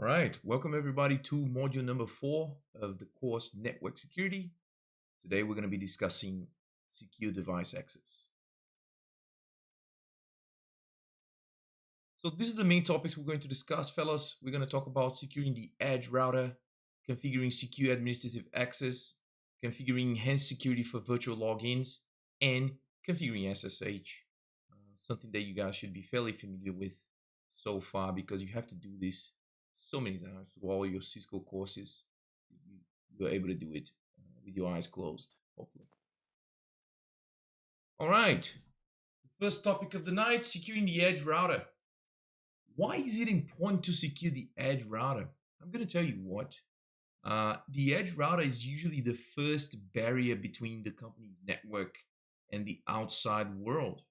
All right, welcome everybody to module number 4 of the course Network Security. Today we're going to be discussing secure device access. So this is the main topics we're going to discuss, fellas. We're going to talk about securing the edge router, configuring secure administrative access, configuring enhanced security for virtual logins, and configuring SSH. Something that you guys should be fairly familiar with so far because you have to do this so many times through all your Cisco courses. You're able to do it with your eyes closed, hopefully. All right. The first topic of the night, securing the edge router. Why is it important to secure the edge router? I'm going to tell you what. The edge router is usually the first barrier between the company's network and the outside world.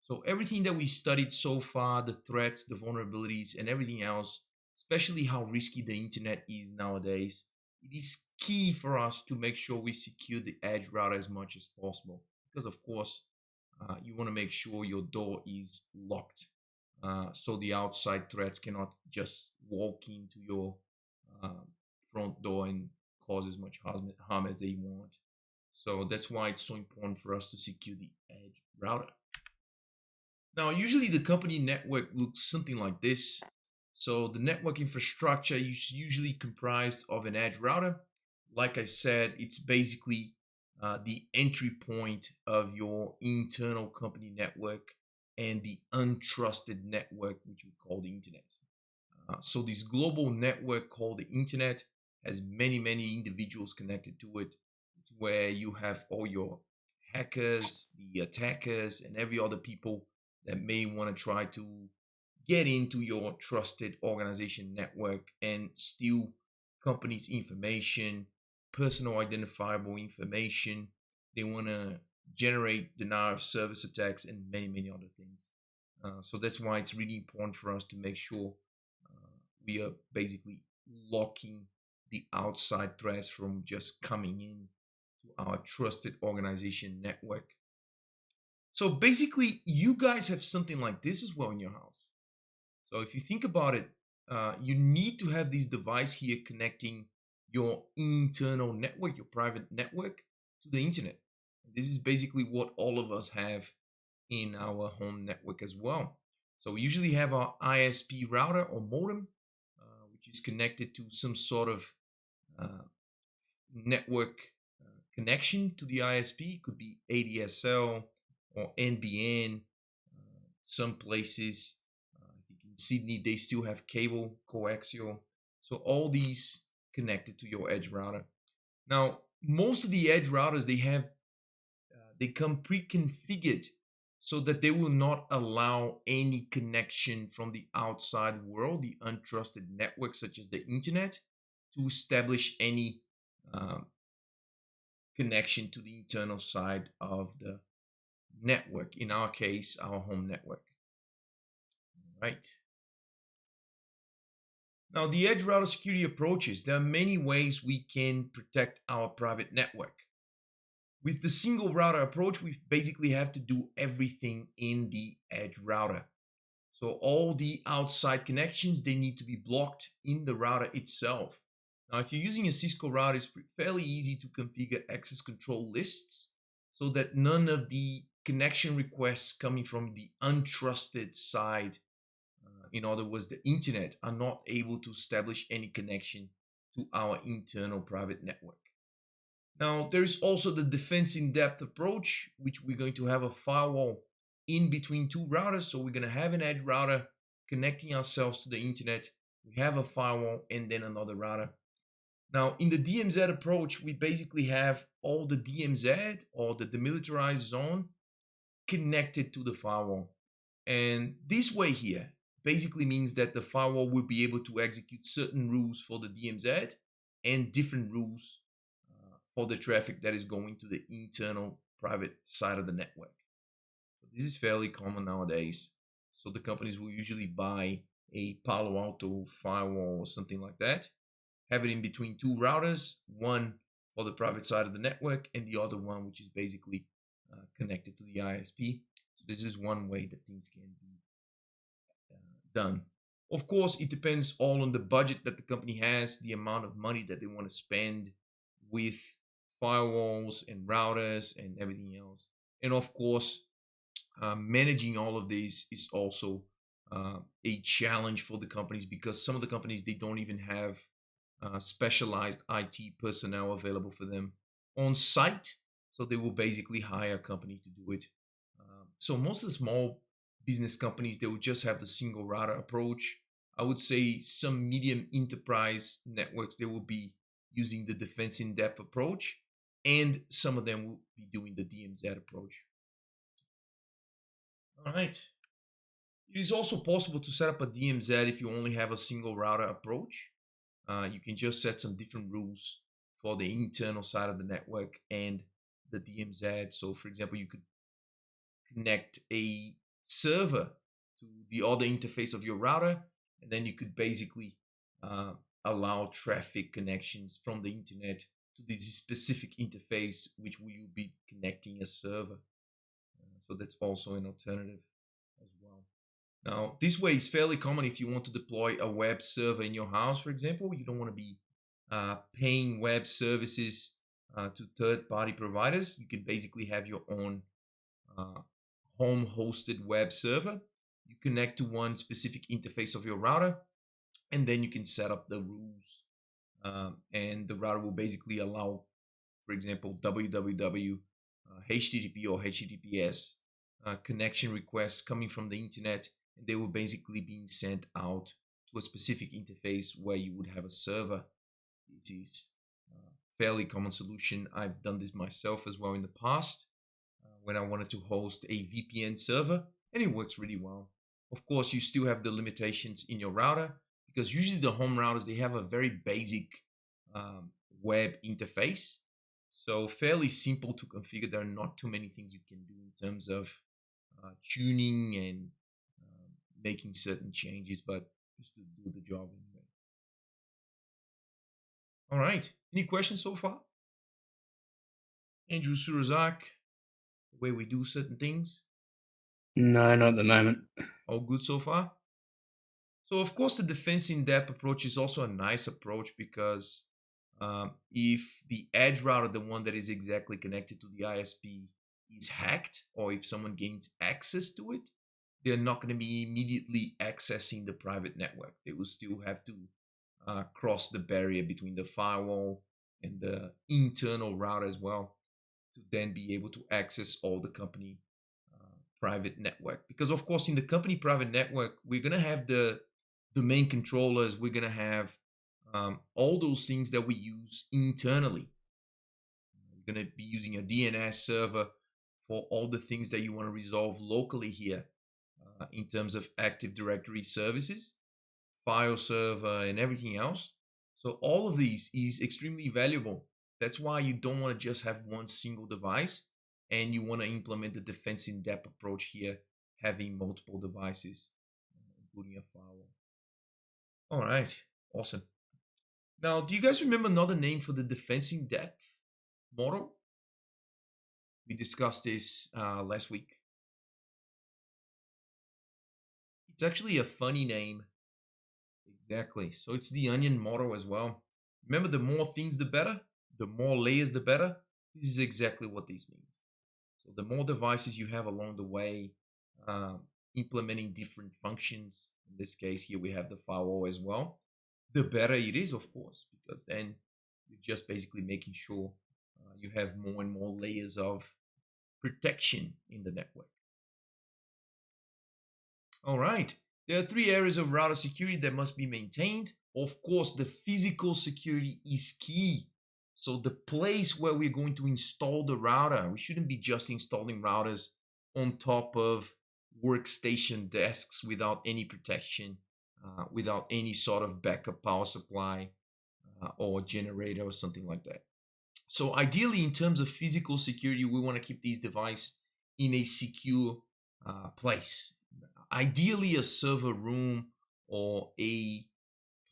So everything that we studied so far, the threats, the vulnerabilities, and everything else, especially how risky the internet is nowadays, it is key for us to make sure we secure the edge router as much as possible. Because of course, you want to make sure your door is locked, so the outside threats cannot just walk into your uh, front door and cause as much harm as they want. So that's why it's so important for us to secure the edge router. Now, usually the company network looks something like this. So the network infrastructure is usually comprised of an edge router. Like I said, it's basically the entry point of your internal company network and the untrusted network, which we call the internet. So this global network called the internet has many individuals connected to it. It's where you have all your hackers, the attackers, and every other people that may want to try to get into your trusted organization network and steal companies' information, personal identifiable information. They want to generate denial of service attacks and many other things. So that's why it's really important for us to make sure we are basically locking the outside threats from just coming in to our trusted organization network. So basically, you guys have something like this as well in your house. So if you think about it, you need to have this device here connecting your internal network, your private network, to the internet. This is basically what all of us have in our home network as well. So we usually have our ISP router or modem, which is connected to some sort of uh, network connection to the ISP. It could be ADSL or NBN. Some places, I think in Sydney, they still have cable, coaxial. So all these connected to your edge router. Now, most of the edge routers they come pre-configured so that they will not allow any connection from the outside world, the untrusted network such as the internet, to establish any um, connection to the internal side of the network. In our case, our home network. Right. Now, the edge router security approaches, there are many ways we can protect our private network. With the single router approach, we basically have to do everything in the edge router. So all the outside connections, they need to be blocked in the router itself. Now, if you're using a Cisco router, it's fairly easy to configure access control lists so that none of the connection requests coming from the untrusted side, in other words, the internet, are not able to establish any connection to our internal private network. Now, there is also the defense in depth approach, which we're going to have a firewall in between two routers. So we're going to have an edge router connecting ourselves to the internet. We have a firewall and then another router. Now, in the DMZ approach, we basically have all the DMZ or the demilitarized zone connected to the firewall. And this way here basically means that the firewall will be able to execute certain rules for the DMZ and different rules for the traffic that is going to the internal private side of the network. So this is fairly common nowadays. So the companies will usually buy a Palo Alto firewall or something like that, have it in between two routers, one for the private side of the network and the other one which is basically connected to the ISP. So this is one way that things can be done. Of course, it depends all on the budget that the company has, the amount of money that they want to spend with firewalls and routers and everything else. And of course, managing all of these is also a challenge for the companies, because some of the companies, they don't even have specialized IT personnel available for them on site. So they will basically hire a company to do it. So most of the small business companies, they will just have the single router approach. I would say some medium enterprise networks, they will be using the defense in depth approach, and some of them will be doing the DMZ approach. All right. It is also possible to set up a DMZ if you only have a single router approach. You can just set some different rules for the internal side of the network and the DMZ. So, for example, you could connect a server to the other interface of your router, and then you could basically uh, allow traffic connections from the internet to this specific interface, which will be connecting a server. So that's also an alternative as well. Now, this way is fairly common if you want to deploy a web server in your house, for example. You don't want to be paying web services to third-party providers. You can basically have your own uh, home-hosted web server. You connect to one specific interface of your router, and then you can set up the rules. And the router will basically allow, for example, www, HTTP or HTTPS connection requests coming from the internet, and they will basically being sent out to a specific interface where you would have a server. This is a fairly common solution. I've done this myself as well in the past when I wanted to host a VPN server, and it works really well. Of course, you still have the limitations in your router, because usually the home routers, they have a very basic web interface. So fairly simple to configure. There are not too many things you can do in terms of tuning and making certain changes, but just to do the job anyway. All right. Any questions so far? Andrew Surazak, the way we do certain things, No, not at the moment. all good so far? So, of course, the defense in depth approach is also a nice approach, because if the edge router, the one that is exactly connected to the ISP, is hacked, or if someone gains access to it, they're not going to be immediately accessing the private network. They will still have to cross the barrier between the firewall and the internal router as well, to then be able to access all the company private network. Because, of course, in the company private network, we're going to have the domain controllers, we're going to have all those things that we use internally. We're going to be using a DNS server for all the things that you want to resolve locally here in terms of Active Directory services, file server, and everything else. So all of these is extremely valuable. That's why you don't want to just have one single device, and you want to implement the defense in depth approach here, having multiple devices, including a firewall. All right, awesome. Now, do you guys remember another name for the defense in depth model? We discussed this last week. It's actually a funny name. Exactly. So it's the onion model as well. Remember, the more things, the better. The more layers, the better. This is exactly what this means. So the more devices you have along the way, implementing different functions. In this case, here we have the firewall as well. The better it is, of course, because then you're just basically making sure you have more and more layers of protection in the network. All right. There are three areas of router security that must be maintained. Of course, the physical security is key. So the place where we're going to install the router, we shouldn't be just installing routers on top of workstation desks without any protection, without any sort of backup power supply or generator or something like that. So ideally, in terms of physical security, we want to keep these devices in a secure place. Ideally, a server room or a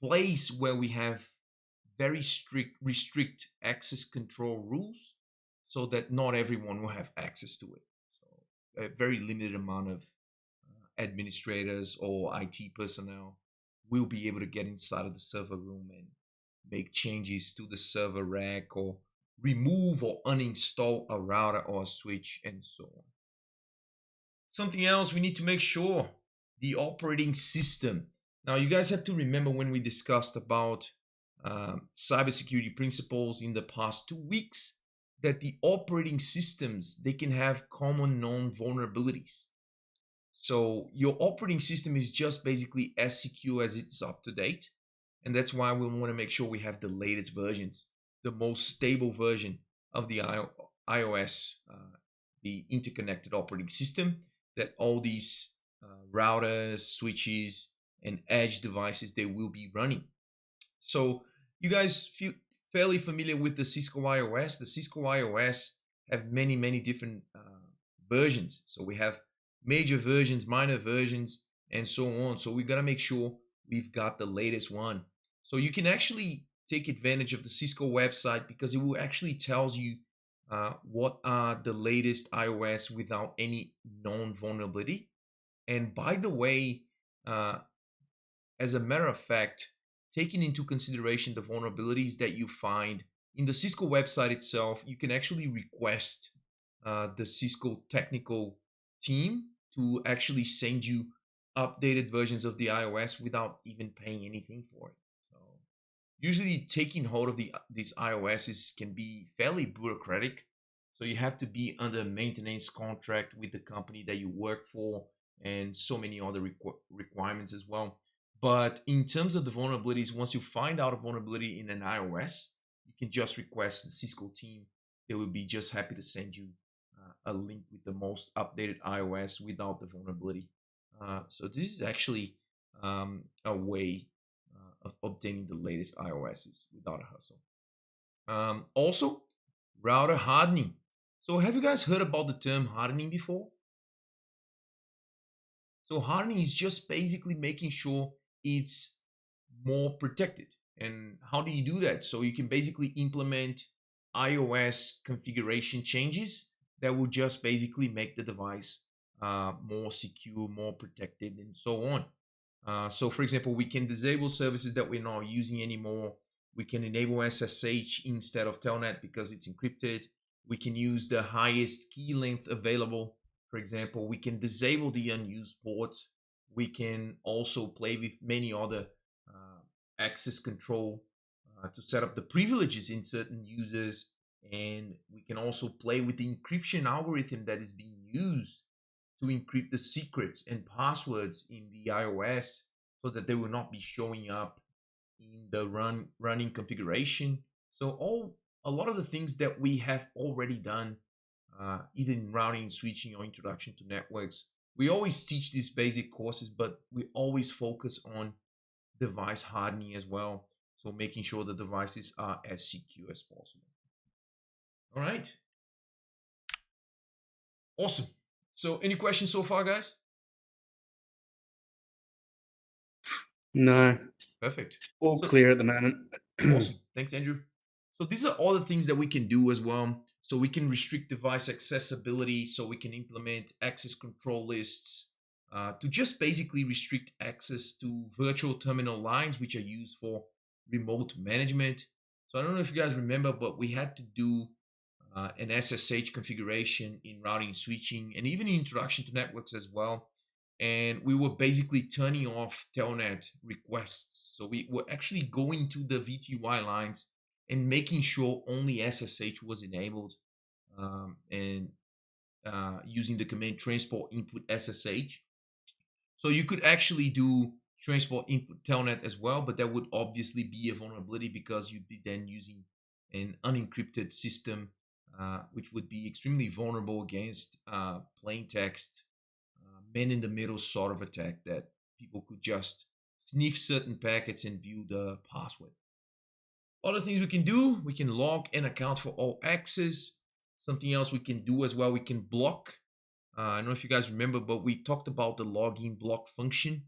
place where we have very restrict access control rules, so that not everyone will have access to it. So a very limited amount of administrators or IT personnel will be able to get inside of the server room and make changes to the server rack or remove or uninstall a router or a switch and so on. Something else we need to make sure, the operating system. Now you guys have to remember when we discussed about cybersecurity principles in the past 2 weeks, that the operating systems, they can have common known vulnerabilities. So your operating system is just basically as secure as it's up to date. And that's why we want to make sure we have the latest versions, the most stable version of the iOS, the interconnected operating system, that all these routers, switches, and edge devices, they will be running. So you guys feel fairly familiar with the Cisco iOS. The Cisco iOS have many different versions. So we have major versions, minor versions, and so on. So we got to make sure we've got the latest one. So you can actually take advantage of the Cisco website, because it will actually tells you what are the latest iOS without any known vulnerability. And by the way, as a matter of fact, taking into consideration the vulnerabilities that you find in the Cisco website itself, you can actually request the Cisco technical team to actually send you updated versions of the iOS without even paying anything for it. So usually taking hold of these iOSs can be fairly bureaucratic. So you have to be under a maintenance contract with the company that you work for, and so many other requirements as well. But in terms of the vulnerabilities, once you find out a vulnerability in an iOS, you can just request the Cisco team. They will be just happy to send you a link with the most updated iOS without the vulnerability. So this is actually a way of obtaining the latest iOSs without a hassle. Also, router hardening. So have you guys heard about the term hardening before? So hardening is just basically making sure it's more protected. And how do you do that? So you can basically implement iOS configuration changes that will just basically make the device more secure, more protected, and so on. So for example, we can disable services that we're not using anymore. We can enable SSH instead of Telnet because it's encrypted. We can use the highest key length available. For example, we can disable the unused ports. We can also play with many other access control to set up the privileges in certain users. And we can also play with the encryption algorithm that is being used to encrypt the secrets and passwords in the iOS, so that they will not be showing up in the running configuration. So a lot of the things that we have already done, either in routing, switching, or introduction to networks, we always teach these basic courses, but we always focus on device hardening as well. So making sure the devices are as secure as possible. All right. Awesome. So any questions so far, guys? No, Perfect. all So clear at the moment. awesome. Thanks, Andrew. So these are all the things that we can do as well. So we can restrict device accessibility. So we can implement access control lists to just basically restrict access to virtual terminal lines, which are used for remote management. So I don't know if you guys remember, but we had to do an SSH configuration in routing and switching, and even in introduction to networks as well. And we were basically turning off telnet requests. So we were actually going to the VTY lines and making sure only SSH was enabled, and using the command transport input SSH. So you could actually do transport input telnet as well, but that would obviously be a vulnerability because you'd be then using an unencrypted system, which would be extremely vulnerable against plain text, man in the middle sort of attack that people could just sniff certain packets and view the password. Other things we can do, we can log and account for all access. Something else we can do as well, we can block. I don't know if you guys remember, but we talked about the login block function.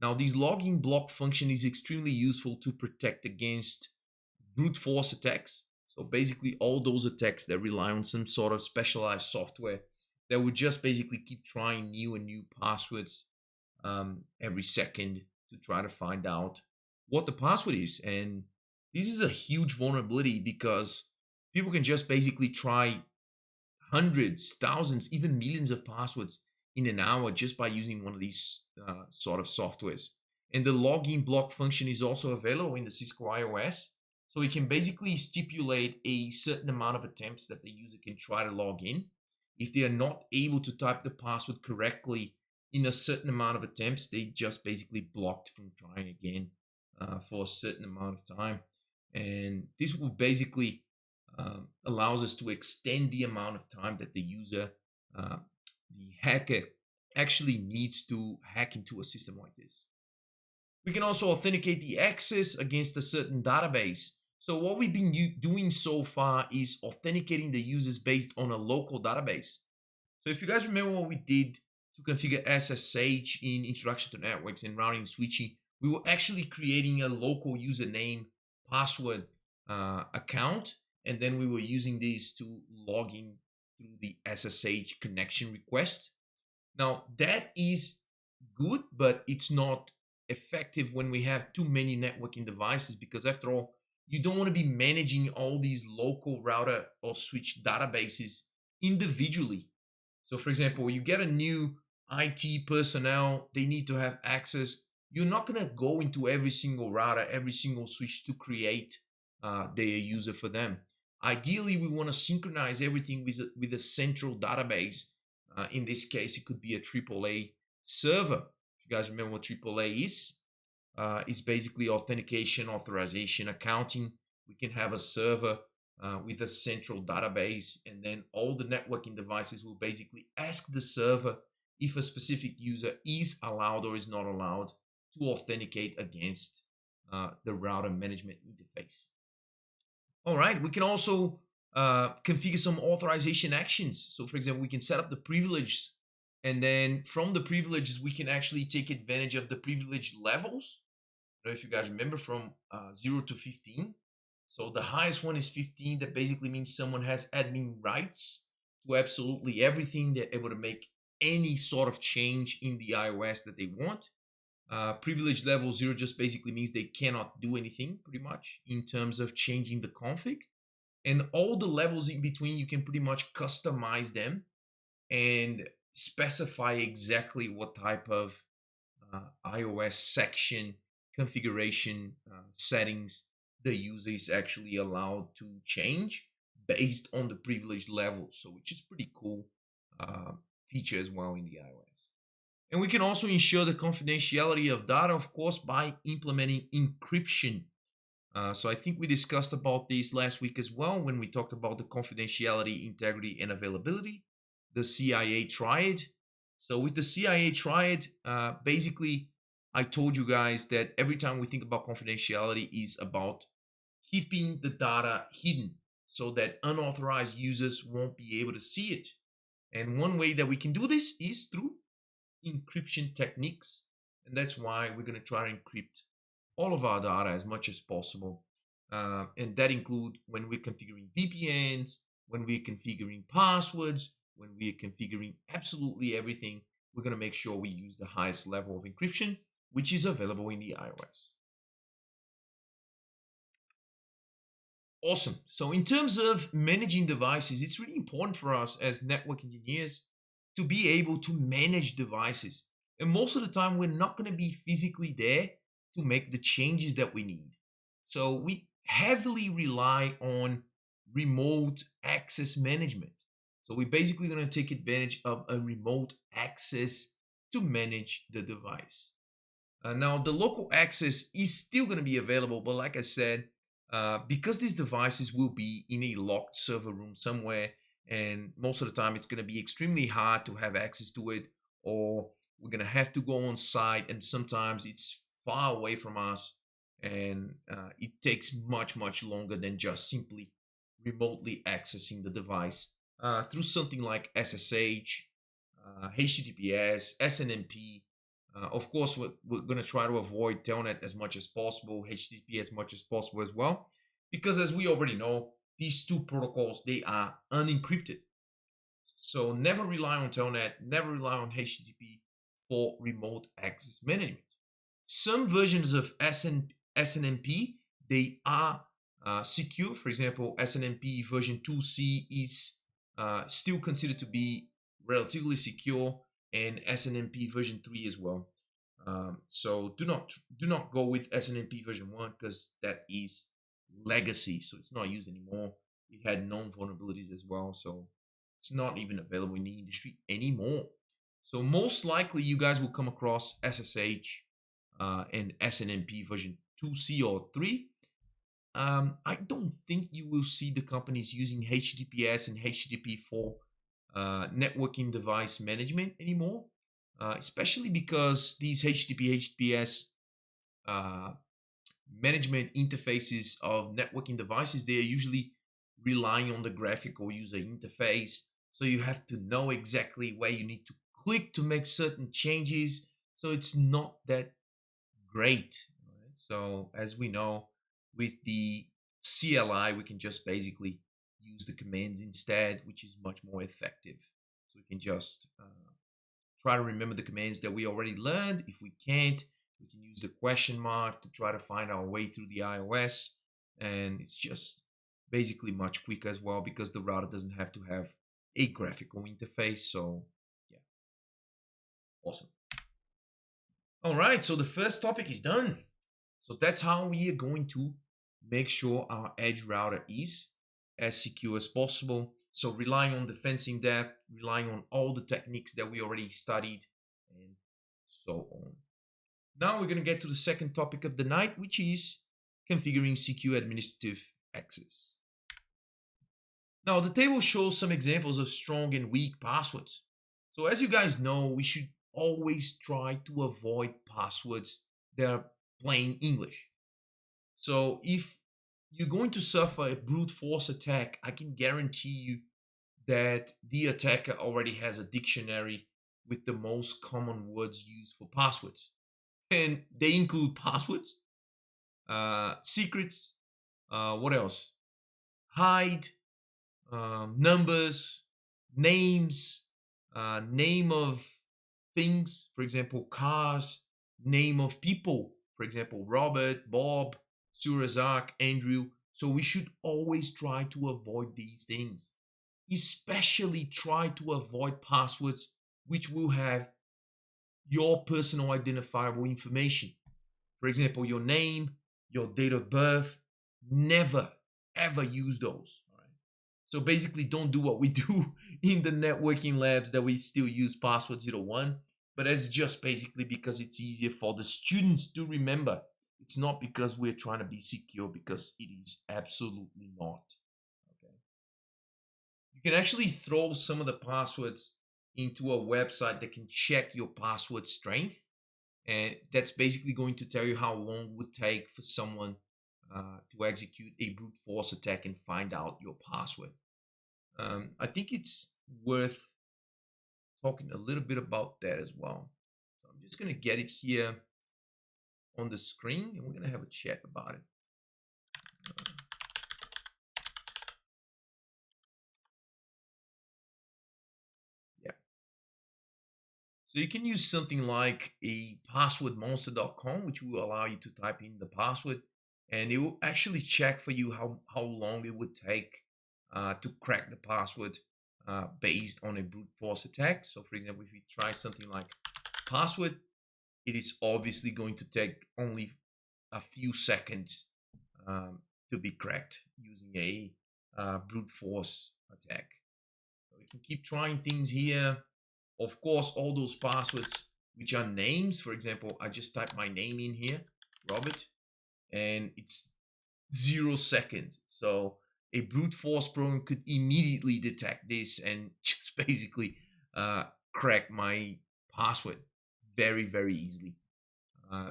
Now, this login block function is extremely useful to protect against brute force attacks. So basically all those attacks that rely on some sort of specialized software that would just basically keep trying new and new passwords every second to try to find out what the password is. And this is a huge vulnerability because people can just basically try hundreds, thousands, even millions of passwords in an hour just by using one of these sort of softwares. And the login block function is also available in the Cisco iOS. So we can basically stipulate a certain amount of attempts that the user can try to log in. If they are not able to type the password correctly in a certain amount of attempts, they just basically blocked from trying again for a certain amount of time. And this will basically allows us to extend the amount of time that the user, the hacker, actually needs to hack into a system like this. We can also authenticate the access against a certain database. So what we've been doing so far is authenticating the users based on a local database. So if you guys remember what we did to configure SSH in Introduction to Networks and Routing and Switching, we were actually creating a local username password account, and then we were using these to log in through the SSH connection request. Now that is good, but it's not effective when we have too many networking devices, because after all, you don't want to be managing all these local router or switch databases individually. So for example, you get a new IT personnel, they need to have access. You're not going to go into every single router, every single switch to create their user for them. Ideally, we want to synchronize everything with a central database. In this case, it could be a AAA server. If you guys remember what AAA is, it's basically authentication, authorization, accounting. We can have a server with a central database, and then all the networking devices will basically ask the server if a specific user is allowed or is not allowed to authenticate against the router management interface. All right, we can also configure some authorization actions. So for example, we can set up the privilege, and then from the privileges, we can actually take advantage of the privilege levels. I don't know if you guys remember, from 0 to 15. So the highest one is 15. That basically means someone has admin rights to absolutely everything. They're able to make any sort of change in the iOS that they want. Privilege level 0 just basically means they cannot do anything pretty much in terms of changing the config. And all the levels in between, you can pretty much customize them and specify exactly what type of iOS section configuration settings the user is actually allowed to change based on the privilege level. So which is pretty cool feature as well in the iOS. And we can also ensure the confidentiality of data, of course, by implementing encryption. So I think we discussed about this last week as well when we talked about the confidentiality, integrity, and availability, the CIA triad. So with the CIA triad, basically, I told you guys that every time we think about confidentiality is about keeping the data hidden so that unauthorized users won't be able to see it. And one way that we can do this is through encryption techniques, and that's why we're going to try to encrypt all of our data as much as possible, and that include when we're configuring VPNs, when we're configuring passwords, when we're configuring absolutely everything. We're going to make sure we use the highest level of encryption, which is available in the iOS. Awesome. So in terms of managing devices, it's really important for us as network engineers to be able to manage devices. And most of the time, we're not going to be physically there to make the changes that we need. So we heavily rely on remote access management. So we're basically going to take advantage of a remote access to manage the device. Now, the local access is still going to be available, but like I said, because these devices will be in a locked server room somewhere, and most of the time it's going to be extremely hard to have access to it, or we're going to have to go on site, and sometimes it's far away from us, and it takes much longer than just simply remotely accessing the device through something like SSH, HTTPS, SNMP. Of course, we're going to try to avoid Telnet as much as possible, HTTP as much as possible as well, because as we already know, these two protocols, they are unencrypted. So never rely on Telnet, never rely on HTTP for remote access management. some versions of SNMP, they are secure. For example, SNMP version 2C is still considered to be relatively secure, and SNMP version 3 as well. So do not go with SNMP version 1 because that is legacy, so it's not used anymore. It had known vulnerabilities as well, so it's not even available in the industry anymore. So most likely you guys will come across SSH and SNMP version 2C or 3. I don't think you will see the companies using HTTPS and HTTP for networking device management anymore, especially because these HTTPS management interfaces of networking devices, they are usually relying on the graphical user interface. So you have to know exactly where you need to click to make certain changes. So it's not that great. Right? So as we know, with the CLI, we can just basically use the commands instead, which is much more effective. So we can just try to remember the commands that we already learned. If we can't, we can use the question mark to try to find our way through the iOS. And it's just basically much quicker as well because the router doesn't have to have a graphical interface. So yeah, awesome. All right, so the first topic is done. So that's how we are going to make sure our edge router is as secure as possible. So relying on the fencing depth, relying on all the techniques that we already studied, and so on. Now we're going to get to the second topic of the night, which is configuring secure administrative access. Now the table shows some examples of strong and weak passwords. So as you guys know, we should always try to avoid passwords that are plain English. So if you're going to suffer a brute force attack, I can guarantee you that the attacker already has a dictionary with the most common words used for passwords. And they include passwords, secrets, what else? Hide, numbers, names, name of things, for example, cars, name of people, for example, Robert, Bob, Surazak, Andrew. So we should always try to avoid these things. Especially try to avoid passwords which will have your personal identifiable information. For example, your name, your date of birth. Never, ever use those. All right? So basically, don't do what we do in the networking labs that we still use password 01. But that's just basically because it's easier for the students to remember. It's not because we're trying to be secure, because it is absolutely not. Okay. You can actually throw some of the passwords into a website that can check your password strength. And that's basically going to tell you how long it would take for someone to execute a brute force attack and find out your password. I think it's worth talking a little bit about that as well. So I'm just going to get it here on the screen and we're going to have a chat about it. Yeah. So you can use something like a passwordmonster.com, which will allow you to type in the password and it will actually check for you how long it would take to crack the password based on a brute force attack. So for example, if you try something like password, it is obviously going to take only a few seconds to be cracked using a brute force attack. So we can keep trying things here. Of course, all those passwords which are names, for example, I just type my name in here, Robert, and it's 0 seconds. So a brute force program could immediately detect this and just basically crack my password very, very easily.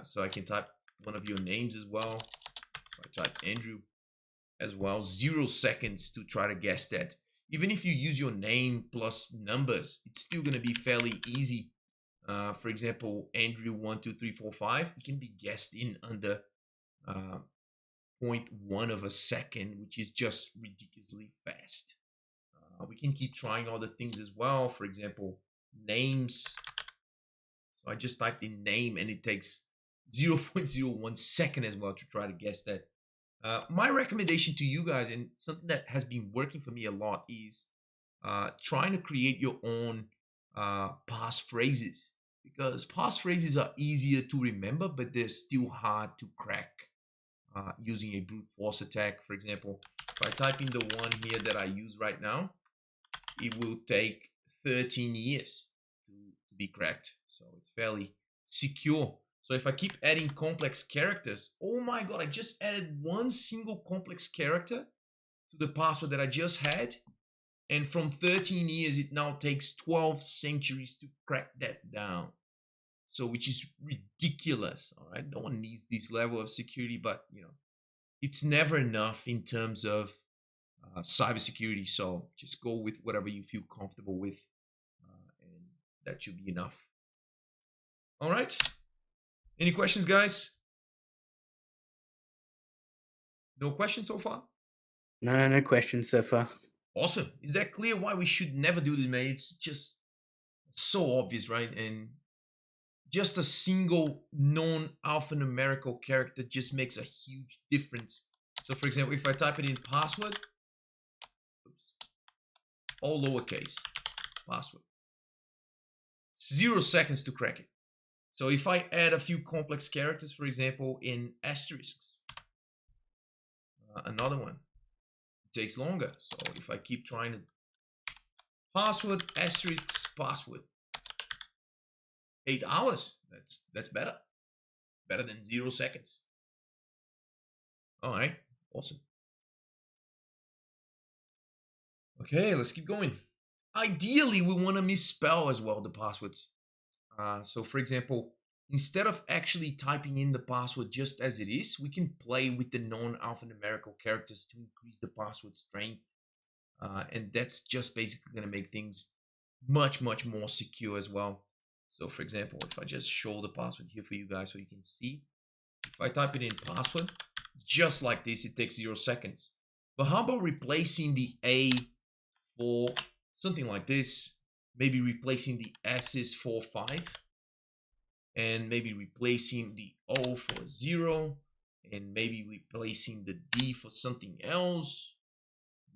So I can type one of your names as well. So I type Andrew as well. 0 seconds to try to guess that. Even if you use your name plus numbers, it's still going to be fairly easy. For example, Andrew 12345, it can be guessed in under 0.1 of a second, which is just ridiculously fast. We can keep trying other things as well. For example, names. So I just typed in name and it takes 0.01 second as well to try to guess that. My recommendation to you guys, and something that has been working for me a lot, is trying to create your own passphrases, because passphrases are easier to remember, but they're still hard to crack using a brute force attack. For example, if I type in the one here that I use right now, it will take 13 years to be cracked. So it's fairly secure. So if I keep adding complex characters, oh my god, I just added one single complex character to the password that I just had. And from 13 years, it now takes 12 centuries to crack that down. So, which is ridiculous, all right? No one needs this level of security, but, it's never enough in terms of cybersecurity. So just go with whatever you feel comfortable with, and that should be enough. All right. Any questions, guys? No questions so far? No questions so far. Awesome. Is that clear why we should never do this, man? It's just so obvious, right? And just a single non-alphanumerical character just makes a huge difference. So for example, if I type it in password, all lowercase, password, 0 seconds to crack it. So if I add a few complex characters, for example, in asterisks, another one, it takes longer. So if I keep trying to password, asterisks, password, 8 hours. That's better. Better than 0 seconds. All right, awesome. Okay, let's keep going. Ideally, we want to misspell as well the passwords. So for example, instead of actually typing in the password just as it is, we can play with the non-alphanumerical characters to increase the password strength. And that's just basically going to make things much more secure as well. So for example, if I just show the password here for you guys so you can see, if I type it in password, just like this, it takes 0 seconds. But how about replacing the A for something like this? Maybe replacing the S's for 5, and maybe replacing the O for 0, and maybe replacing the D for something else,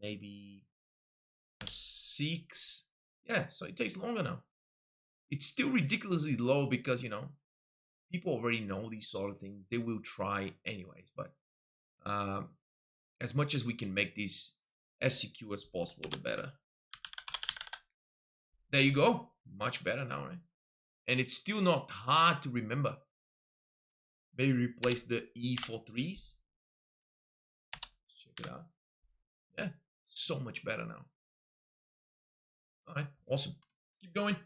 maybe a 6. Yeah, so it takes longer now. It's still ridiculously low because, people already know these sort of things. They will try anyways, but as much as we can make this as secure as possible, the better. There you go. Much better now, right? And it's still not hard to remember. Maybe replace the E for 3s. Let's check it out. Yeah, so much better now. All right, awesome. Keep going.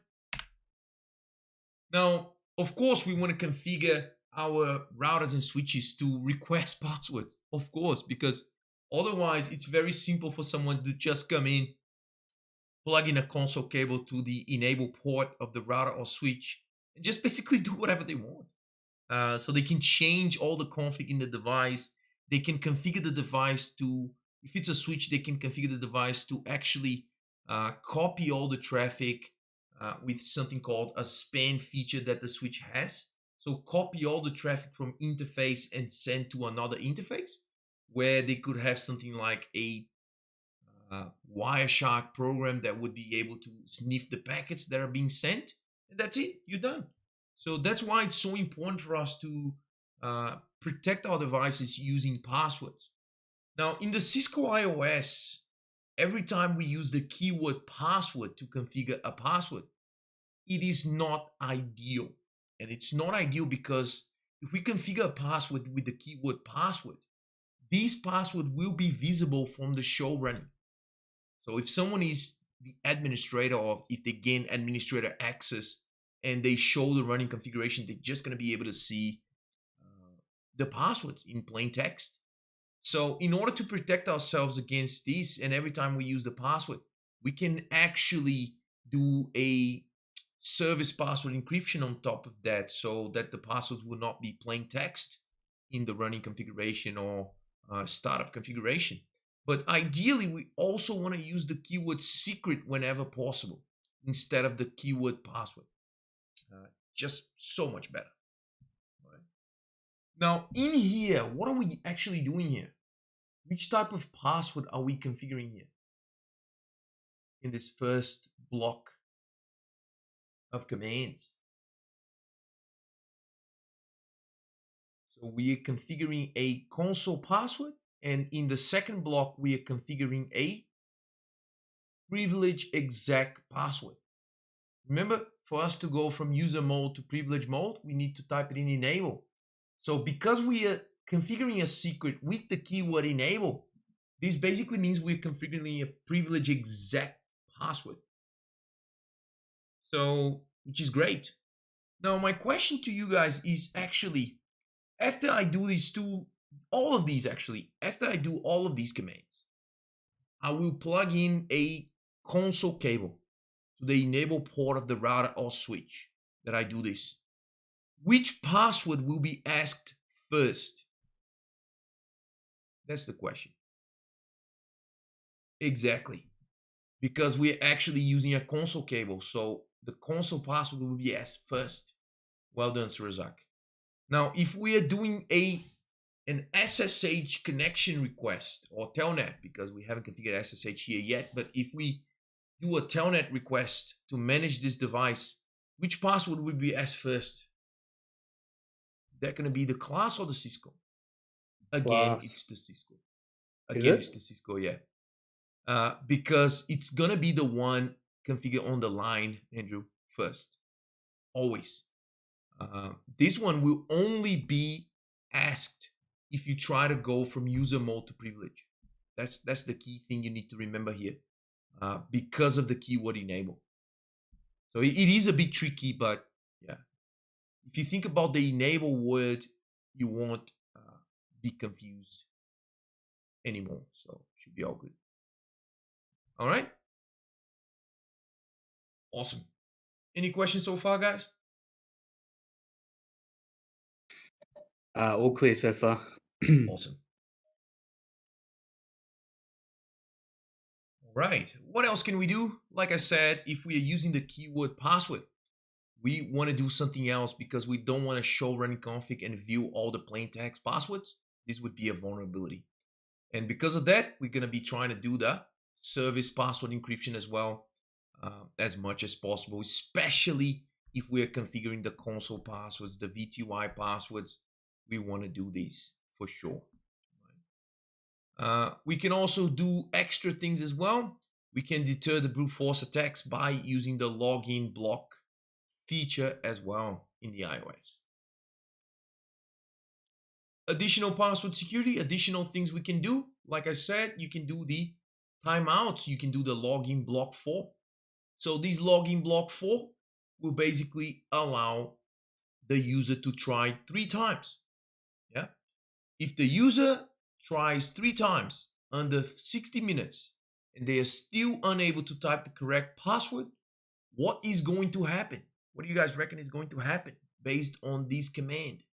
Now, of course, we want to configure our routers and switches to request passwords, of course, because otherwise it's very simple for someone to just come in, plug in a console cable to the enable port of the router or switch, and just basically do whatever they want. So they can change all the config in the device. They can configure the device to, if it's a switch, they can configure the device to actually copy all the traffic with something called a span feature that the switch has. So copy all the traffic from interface and send to another interface, where they could have something like a Wireshark program that would be able to sniff the packets that are being sent, and that's it, you're done. So that's why it's so important for us to protect our devices using passwords. Now, in the Cisco IOS, every time we use the keyword password to configure a password, it is not ideal. And it's not ideal because if we configure a password with the keyword password, this password will be visible from the show running. So if someone is the administrator, or if they gain administrator access and they show the running configuration, they're just going to be able to see the passwords in plain text. So in order to protect ourselves against this, and every time we use the password, we can actually do a service password encryption on top of that, so that the passwords will not be plain text in the running configuration or startup configuration. But ideally, we also want to use the keyword secret whenever possible instead of the keyword password. Just so much better. All right. Now, in here, what are we actually doing here? Which type of password are we configuring here in this first block of commands? So we are configuring a console password, and in the second block, we are configuring a privilege exec password. Remember, for us to go from user mode to privilege mode, we need to type it in enable. So because we are configuring a secret with the keyword enable, this basically means we're configuring a privilege exec password. So, which is great. Now, my question to you guys is actually, after I do all of these commands, I will plug in a console cable to the enable port of the router or switch that I do this. Which password will be asked first? That's the question. Exactly. Because we're actually using a console cable, so the console password will be asked first. Well done, Surazak. Now, if we are doing an SSH connection request or telnet, because we haven't configured SSH here yet, but if we do a telnet request to manage this device, which password would be asked first? Is that going to be the class or the Cisco? Again, Class. it's the Cisco. Is Again, it? it's the Cisco, yeah. Because it's going to be the one configured on the line, Andrew, first. Always. This one will only be asked if you try to go from user mode to privilege. That's the key thing you need to remember here, because of the keyword enable. So it is a bit tricky, but yeah, if you think about the enable word, you won't be confused anymore. So should be all good. All right. Awesome. Any questions so far, guys? All clear so far. Awesome. All right. What else can we do? Like I said, if we are using the keyword password, we want to do something else because we don't want to show running config and view all the plain text passwords. This would be a vulnerability. And because of that, we're going to be trying to do the service password encryption as well, as much as possible, especially if we're configuring the console passwords, the V2I passwords. We want to do this for sure. We can also do extra things as well. We can deter the brute force attacks by using the login block feature as well in the iOS. Additional password security, additional things we can do. Like I said, you can do the timeouts. You can do the login block 4. So these login block 4 will basically allow the user to try 3 times. Yeah. If the user tries 3 times under 60 minutes and they are still unable to type the correct password, what is going to happen? What do you guys reckon is going to happen based on this command?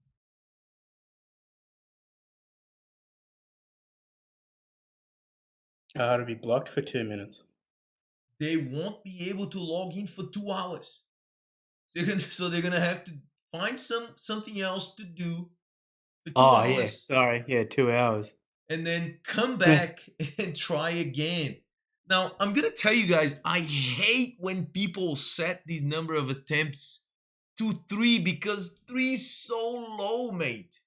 To be blocked for 2 minutes. They won't be able to log in for 2 hours. So they're gonna have to find something else to do for 2 Oh, yeah. hours Sorry. Yeah, 2 hours. and then come back and try again. Now, I'm gonna tell you guys, I hate when people set these number of attempts to 3 because 3 is so low, mate.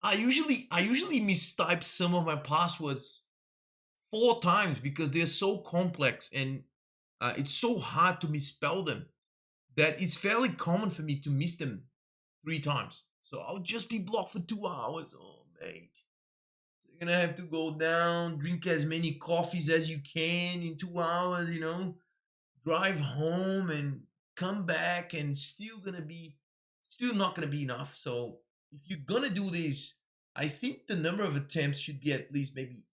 I usually mistype some of my passwords 4 times because they're so complex and it's so hard to misspell them that it's fairly common for me to miss them 3 times. So I'll just be blocked for 2 hours. Oh, mate. You're gonna have to go down, drink as many coffees as you can in 2 hours, drive home and come back, and still not gonna be enough. So if you're gonna do this, I think the number of attempts should be at least maybe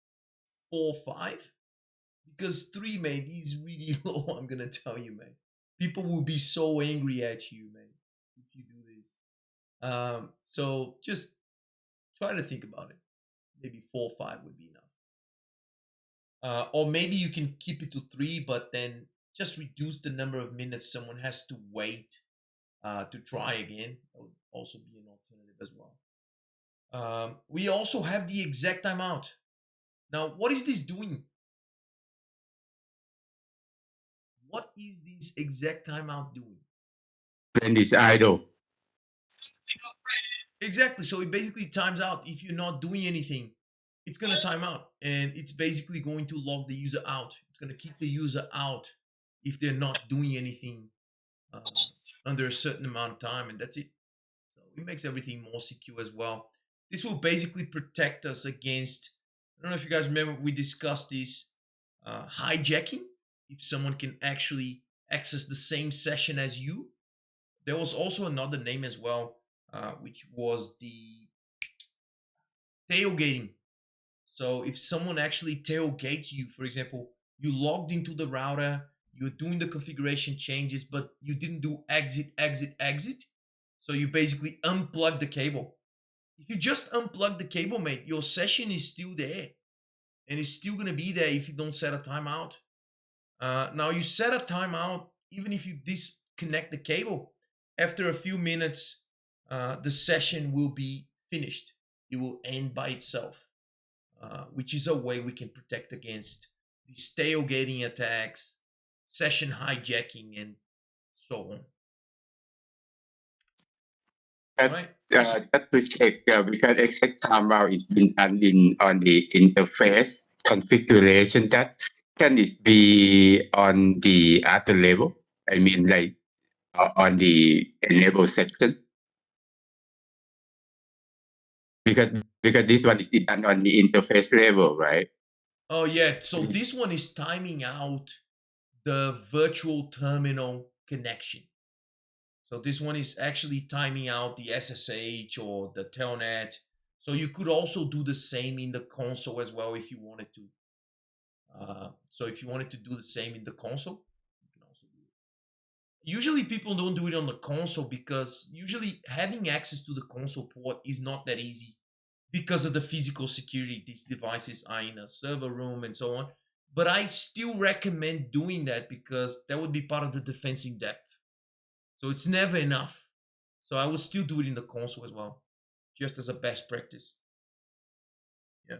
4 or 5. Because 3, mate, is really low, I'm gonna tell you, man. People will be so angry at you, man, if you do this. So just try to think about it. Maybe 4 or 5 would be enough. Or maybe you can keep it to 3, but then just reduce the number of minutes someone has to wait to try again. That would also be an alternative as well. We also have the exec timeout. Now, what is this doing? What is this exec timeout doing? When it's idle. Exactly. So it basically times out. If you're not doing anything, it's going to time out. And it's basically going to log the user out. It's going to keep the user out if they're not doing anything under a certain amount of time. And that's it. So it makes everything more secure as well. This will basically protect us against, I don't know if you guys remember, we discussed this hijacking. If someone can actually access the same session as you. There was also another name as well, which was the tailgating. So if someone actually tailgates you, for example, you logged into the router, you're doing the configuration changes, but you didn't do exit, exit, exit. So you basically unplug the cable. If you just unplug the cable, mate, your session is still there. And it's still going to be there if you don't set a timeout. Now you set a timeout, even if you disconnect the cable, after a few minutes, the session will be finished. It will end by itself, which is a way we can protect against these tailgating attacks, session hijacking, and so on. Right? Just to check, because exec timeout is been done on the interface configuration. That can it be on the other level? I mean, like on the enable section, because this one is done on the interface level, right? Oh yeah. So this one is timing out the virtual terminal connection. So this one is actually timing out the SSH or the telnet. So you could also do the same in the console as well if you wanted to. So if you wanted to do the same in the console, you can also do it. Usually people don't do it on the console because usually having access to the console port is not that easy because of the physical security. These devices are in a server room and so on. But I still recommend doing that because that would be part of the defense in depth. So it's never enough. So I will still do it in the console as well, just as a best practice. Yeah.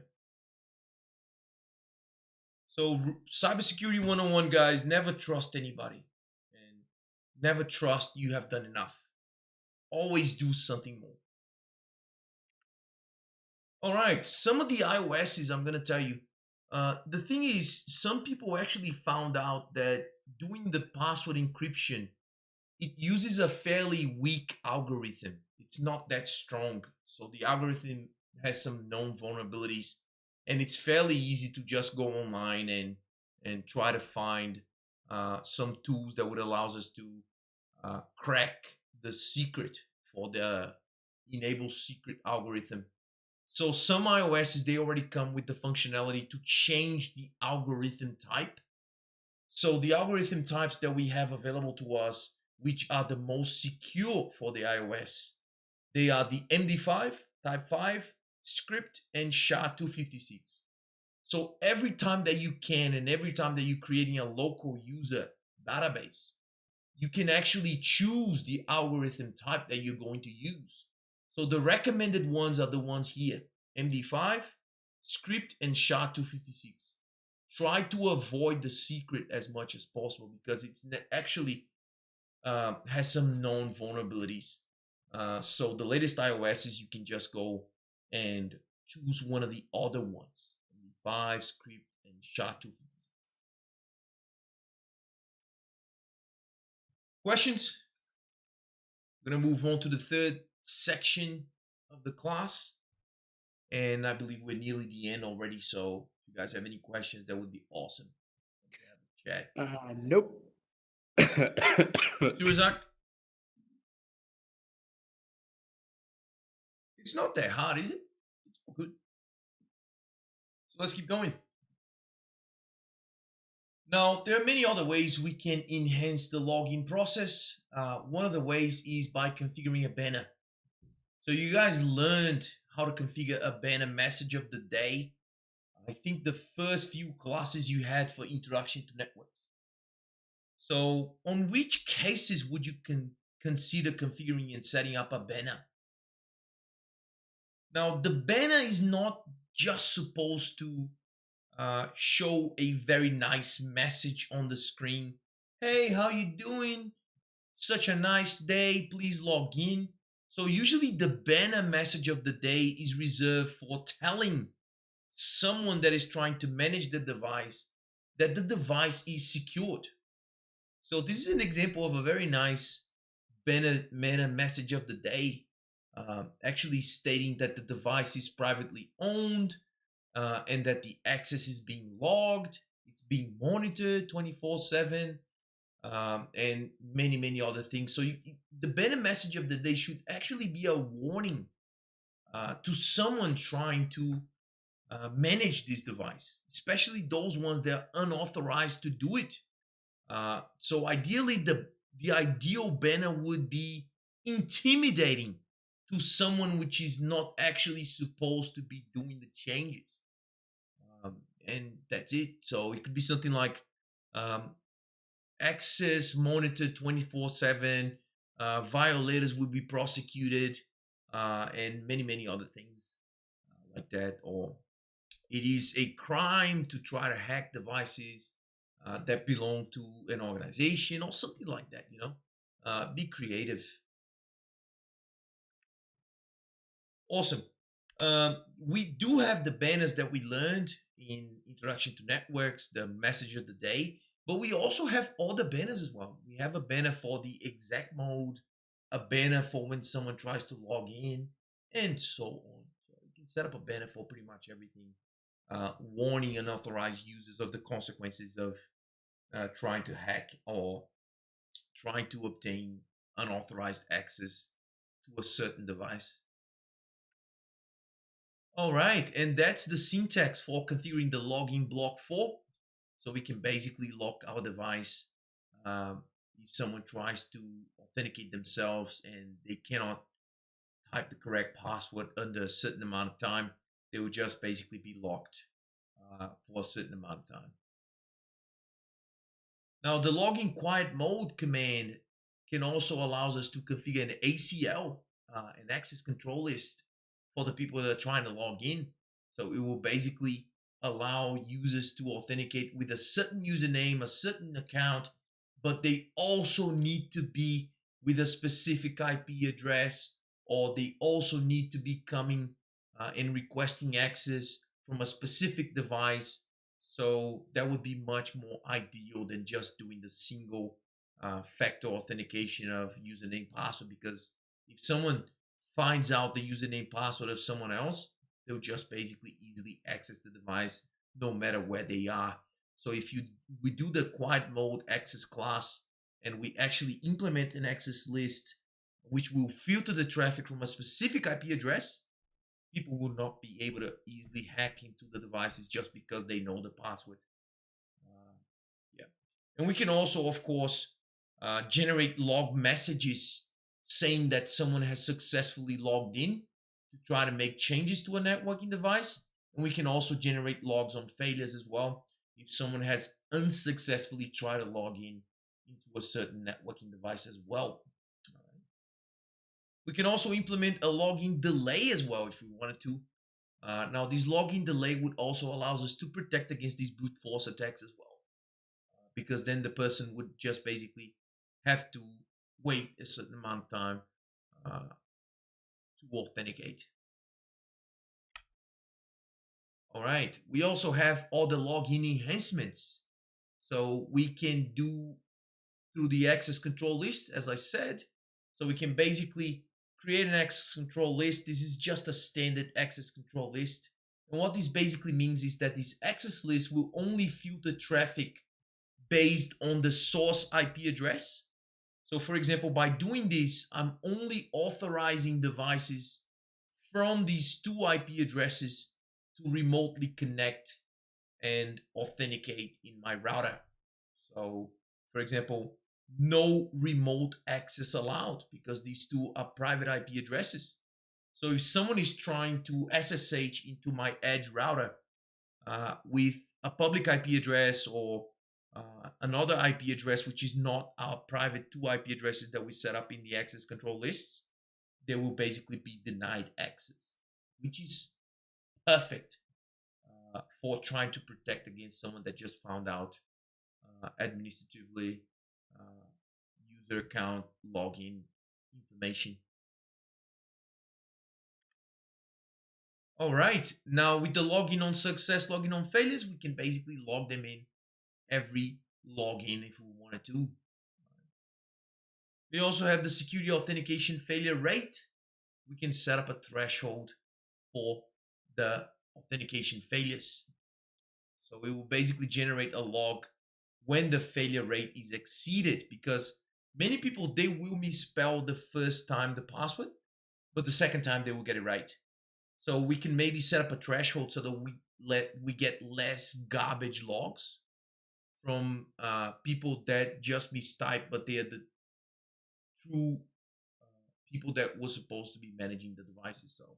So cybersecurity 101, guys, never trust anybody. And never trust you have done enough. Always do something more. All right, some of the iOSs I'm going to tell you. The thing is, some people actually found out that doing the password encryption, it uses a fairly weak algorithm. It's not that strong. So the algorithm has some known vulnerabilities, and it's fairly easy to just go online and try to find some tools that would allow us to crack the secret for the enable secret algorithm. So some iOSs, they already come with the functionality to change the algorithm type. So the algorithm types that we have available to us, which are the most secure for the iOS, they are the MD5, Type 5, Script, and SHA-256. So every time that you can, and every time that you're creating a local user database, you can actually choose the algorithm type that you're going to use. So the recommended ones are the ones here: MD5, Script, and SHA-256. Try to avoid the secret as much as possible because it's actually has some known vulnerabilities. So the latest iOS is you can just go and choose one of the other ones: MD5, Script, and SHA-256. Questions? I'm gonna move on to the third section of the class, and I believe we're nearly the end already. So if you guys have any questions, that would be awesome. Chat. Nope. Surazak? It's not that hard, is it? It's all good. So let's keep going. Now, there are many other ways we can enhance the login process. One of the ways is by configuring a banner. So you guys learned how to configure a banner message of the day. I think the first few classes you had for introduction to networks. So on which cases would you consider configuring and setting up a banner? Now, the banner is not just supposed to show a very nice message on the screen. Hey, how you doing? Such a nice day. Please log in. So usually the banner message of the day is reserved for telling someone that is trying to manage the device that the device is secured. So this is an example of a very nice banner message of the day, actually stating that the device is privately owned, and that the access is being logged, it's being monitored 24/7, and many other things. So the banner message of the day should actually be a warning to someone trying to manage this device, especially those ones that are unauthorized to do it. So ideally, the ideal banner would be intimidating to someone which is not actually supposed to be doing the changes. And that's it. So it could be something like um, access monitored 24/7, violators will be prosecuted, and many other things like that. Or it is a crime to try to hack devices that belong to an organization or something like that. Be creative. Awesome. We do have the banners that we learned in Introduction to Networks, the message of the day, but we also have other banners as well. We have a banner for the exec mode, a banner for when someone tries to log in, and so on. So you can set up a banner for pretty much everything, warning unauthorized users of the consequences of trying to hack or trying to obtain unauthorized access to a certain device. All right, and that's the syntax for configuring the login block for. So we can basically lock our device if someone tries to authenticate themselves and they cannot type the correct password under a certain amount of time. They will just basically be locked for a certain amount of time. Now, the login quiet mode command can also allows us to configure an ACL, an access control list, for the people that are trying to log in. So it will basically allow users to authenticate with a certain username, a certain account, but they also need to be with a specific IP address, or they also need to be coming and requesting access from a specific device. So that would be much more ideal than just doing the single factor authentication of username password, because if someone finds out the username password of someone else, they'll just basically easily access the device no matter where they are. So if we do the quiet mode access class and we actually implement an access list which will filter the traffic from a specific IP address, people will not be able to easily hack into the devices just because they know the password. Yeah. And we can also, of course, generate log messages saying that someone has successfully logged in to try to make changes to a networking device. And we can also generate logs on failures as well if someone has unsuccessfully tried to log in into a certain networking device as well. We can also implement a login delay as well if we wanted to. Now, this login delay would also allows us to protect against these brute force attacks as well, because then the person would just basically have to wait a certain amount of time to authenticate. All right, we also have all the login enhancements. So we can do through the access control list, as I said. So we can basically create an access control list. This is just a standard access control list. And what this basically means is that this access list will only filter traffic based on the source IP address. So for example, by doing this, I'm only authorizing devices from these two IP addresses to remotely connect and authenticate in my router. So for example, no remote access allowed because these two are private IP addresses. So if someone is trying to SSH into my edge router with a public IP address or another IP address, which is not our private two IP addresses that we set up in the access control lists, they will basically be denied access. which is perfect for trying to protect against someone that just found out administratively user account login information. All right, now with the login on success, login on failures, we can basically log them in every login if we wanted to. We also have the security authentication failure rate. We can set up a threshold for the authentication failures. So it will basically generate a log when the failure rate is exceeded, because many people, they will misspell the first time the password, but the second time they will get it right. So we can maybe set up a threshold so that we get less garbage logs from people that just mistype, but they are the true people that were supposed to be managing the devices. So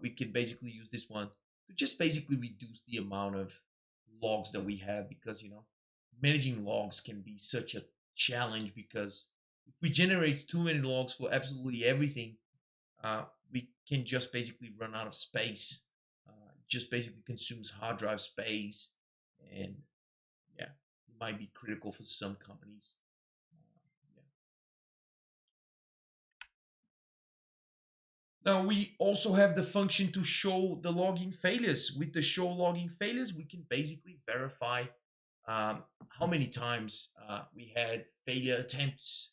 we can basically use this one to just basically reduce the amount of logs that we have, because managing logs can be such a challenge, because if we generate too many logs for absolutely everything, we can just basically run out of space. Just basically consumes hard drive space, and yeah, it might be critical for some companies. Now we also have the function to show the login failures. With the show login failures, we can basically verify how many times we had failure attempts,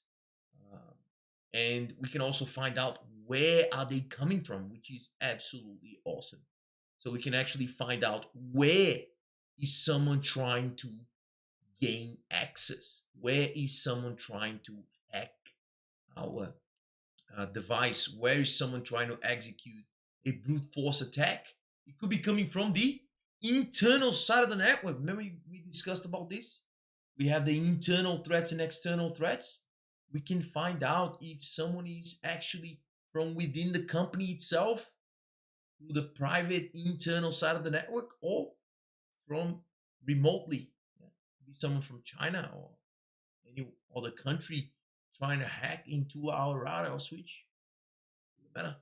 and we can also find out where are they coming from, which is absolutely awesome. So we can actually find out where is someone trying to gain access, where is someone trying to hack our device, where is someone trying to execute a brute force attack. It could be coming from the internal side of the network. Remember we discussed about this? We have the internal threats and external threats. We can find out if someone is actually from within the company itself, through the private internal side of the network, or from remotely. Be someone from China or any other country trying to hack into our router or switch. Doesn't matter.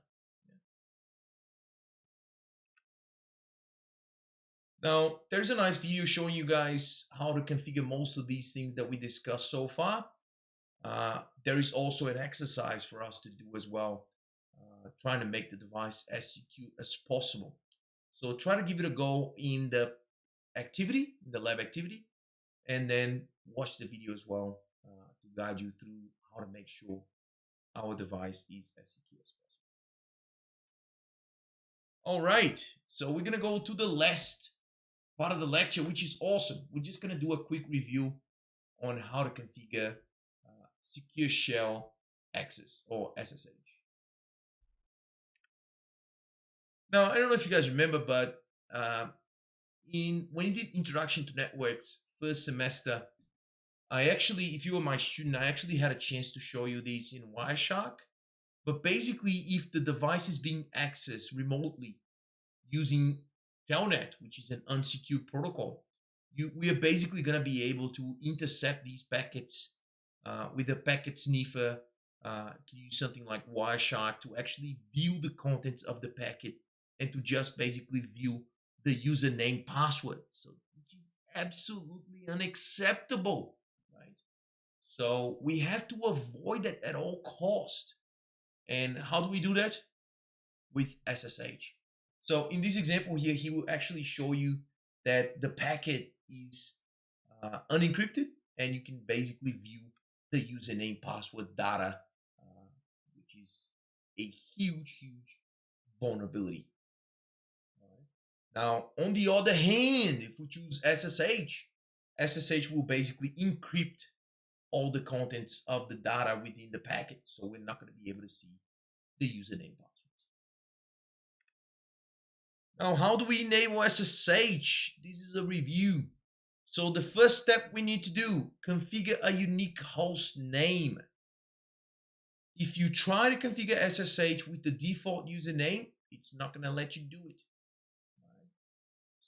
Now, there's a nice video showing you guys how to configure most of these things that we discussed so far. There is also an exercise for us to do as well, trying to make the device as secure as possible. So try to give it a go in the activity, in the lab activity, and then watch the video as well to guide you through how to make sure our device is as secure as possible. All right, so we're gonna go to the last part of the lecture, which is awesome. We're just gonna do a quick review on how to configure Secure Shell Access, or SSH. Now, I don't know if you guys remember, but when you did Introduction to Networks first semester, if you were my student, I actually had a chance to show you this in Wireshark. But basically, if the device is being accessed remotely using Telnet, which is an unsecured protocol, we are basically going to be able to intercept these packets with a packet sniffer. To use something like Wireshark to actually view the contents of the packet and to just basically view the username password. So, which is absolutely unacceptable, right? So we have to avoid that at all cost. And how do we do that? With SSH. So in this example here, he will actually show you that the packet is unencrypted, and you can basically view the username password data, which is a huge vulnerability. Now, on the other hand, if we choose SSH will basically encrypt all the contents of the data within the packet, so we're not going to be able to see the username passwords. Now, how do we enable SSH? This is a review. So the first step we need to do, configure a unique host name. If you try to configure SSH with the default username, it's not going to let you do it.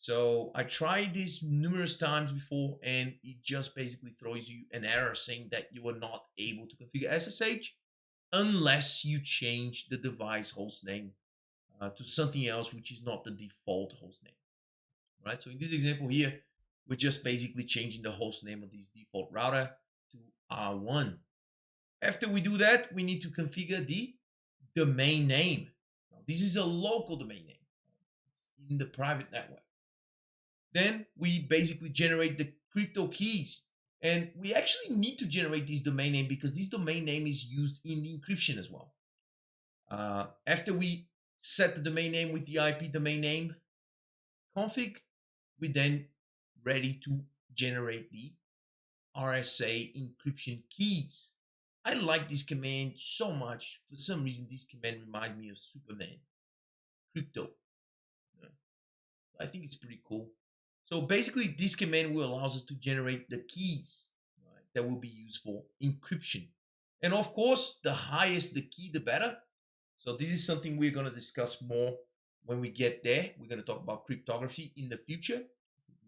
So I tried this numerous times before, and it just basically throws you an error saying that you are not able to configure SSH unless you change the device host name. to something else which is not the default host name. Right? So in this example here, we're just basically changing the host name of this default router to R1. After we do that, we need to configure the domain name. Now, this is a local domain name in the private network. Then we basically generate the crypto keys. And we actually need to generate this domain name because this domain name is used in encryption as well. After we set the domain name with the IP domain name config, we then ready to generate the RSA encryption keys. I like this command so much. For some reason, this command reminds me of Superman. Crypto. Yeah. I think it's pretty cool. So basically, this command will allow us to generate the keys, right, that will be used for encryption. And of course, the highest the key, the better. So this is something we're going to discuss more when we get there. We're going to talk about cryptography in the future,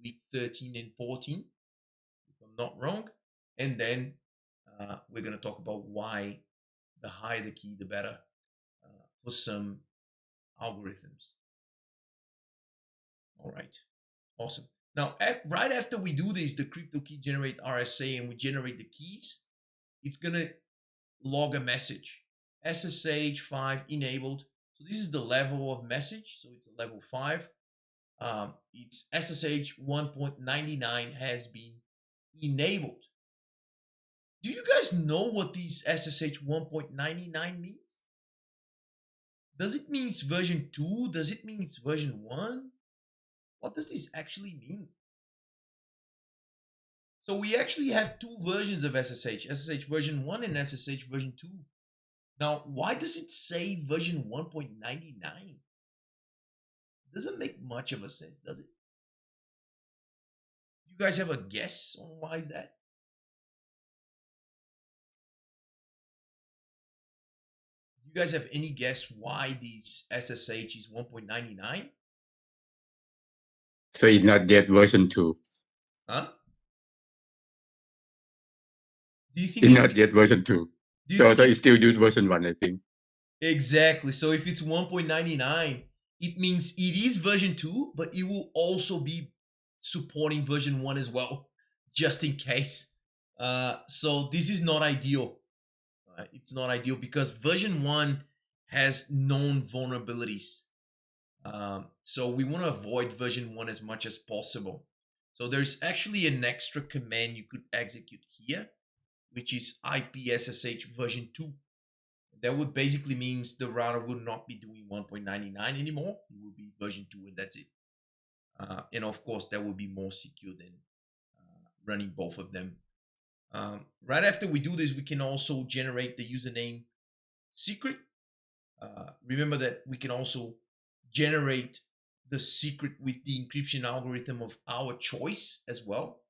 week 13 and 14, if I'm not wrong. And then we're going to talk about why the higher the key, the better for some algorithms. All right. Awesome. Now, right after we do this, the crypto key generate RSA and we generate the keys, it's going to log a message. SSH 5 enabled. So this is the level of message. So it's a level 5. It's SSH 1.99 has been enabled. Do you guys know what this SSH 1.99 means? Does it mean it's version 2? Does it mean it's version 1? What does this actually mean? So we actually have two versions of SSH, SSH version 1 and SSH version 2. Now, why does it say version 1.99? Doesn't make much of a sense, does it? You guys have a guess on why is that? You guys have any guess why this SSH is 1.99? So it's not yet version 2. Huh? Do you think It's not yet version 2. So it's still use version 1, I think. Exactly. So if it's 1.99, it means it is version 2, but it will also be supporting version 1 as well, just in case. So this is not ideal. It's not ideal because version 1 has known vulnerabilities. So we want to avoid version 1 as much as possible. So there's actually an extra command you could execute here, which is IPSSH version 2. That would basically means the router would not be doing 1.99 anymore. It will be version 2 and that's it. And of course, that would be more secure than running both of them. Right after we do this, we can also generate the username secret. Remember that we can also generate the secret with the encryption algorithm of our choice as well.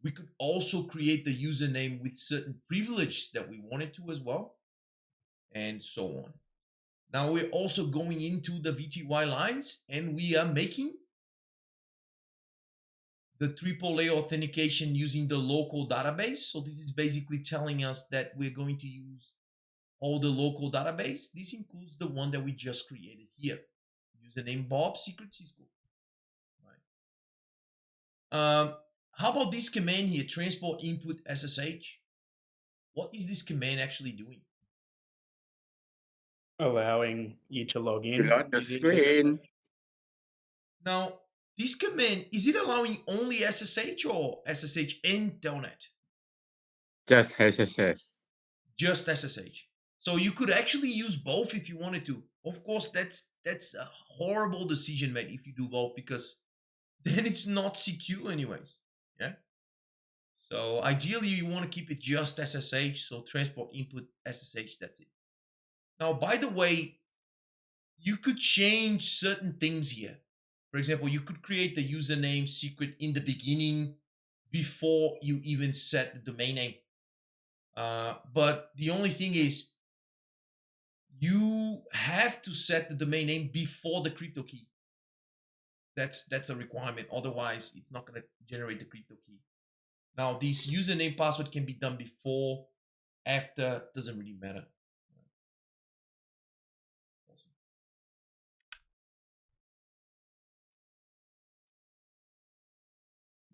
We could also create the username with certain privilege that we wanted to as well, and so on. Now we're also going into the VTY lines and we are making the AAA authentication using the local database. So this is basically telling us that we're going to use all the local database. This includes the one that we just created here. Username Bob, secret Cisco. Right. How about this command here, transport input SSH? What is this command actually doing? Allowing you to log in. Reload the using screen. SSH. Now, this command, is it allowing only SSH or SSH and Telnet? Just SSH. Just SSH. So you could actually use both if you wanted to. Of course, that's a horrible decision made if you do both because then it's not secure anyways. Yeah. So ideally you want to keep it just SSH. So transport input SSH, that's it. Now, by the way, you could change certain things here. For example, you could create the username secret in the beginning before you even set the domain name. But the only thing is you have to set the domain name before the crypto key. That's a requirement. Otherwise, it's not going to generate the crypto key. Now, this username password can be done before, after, doesn't really matter.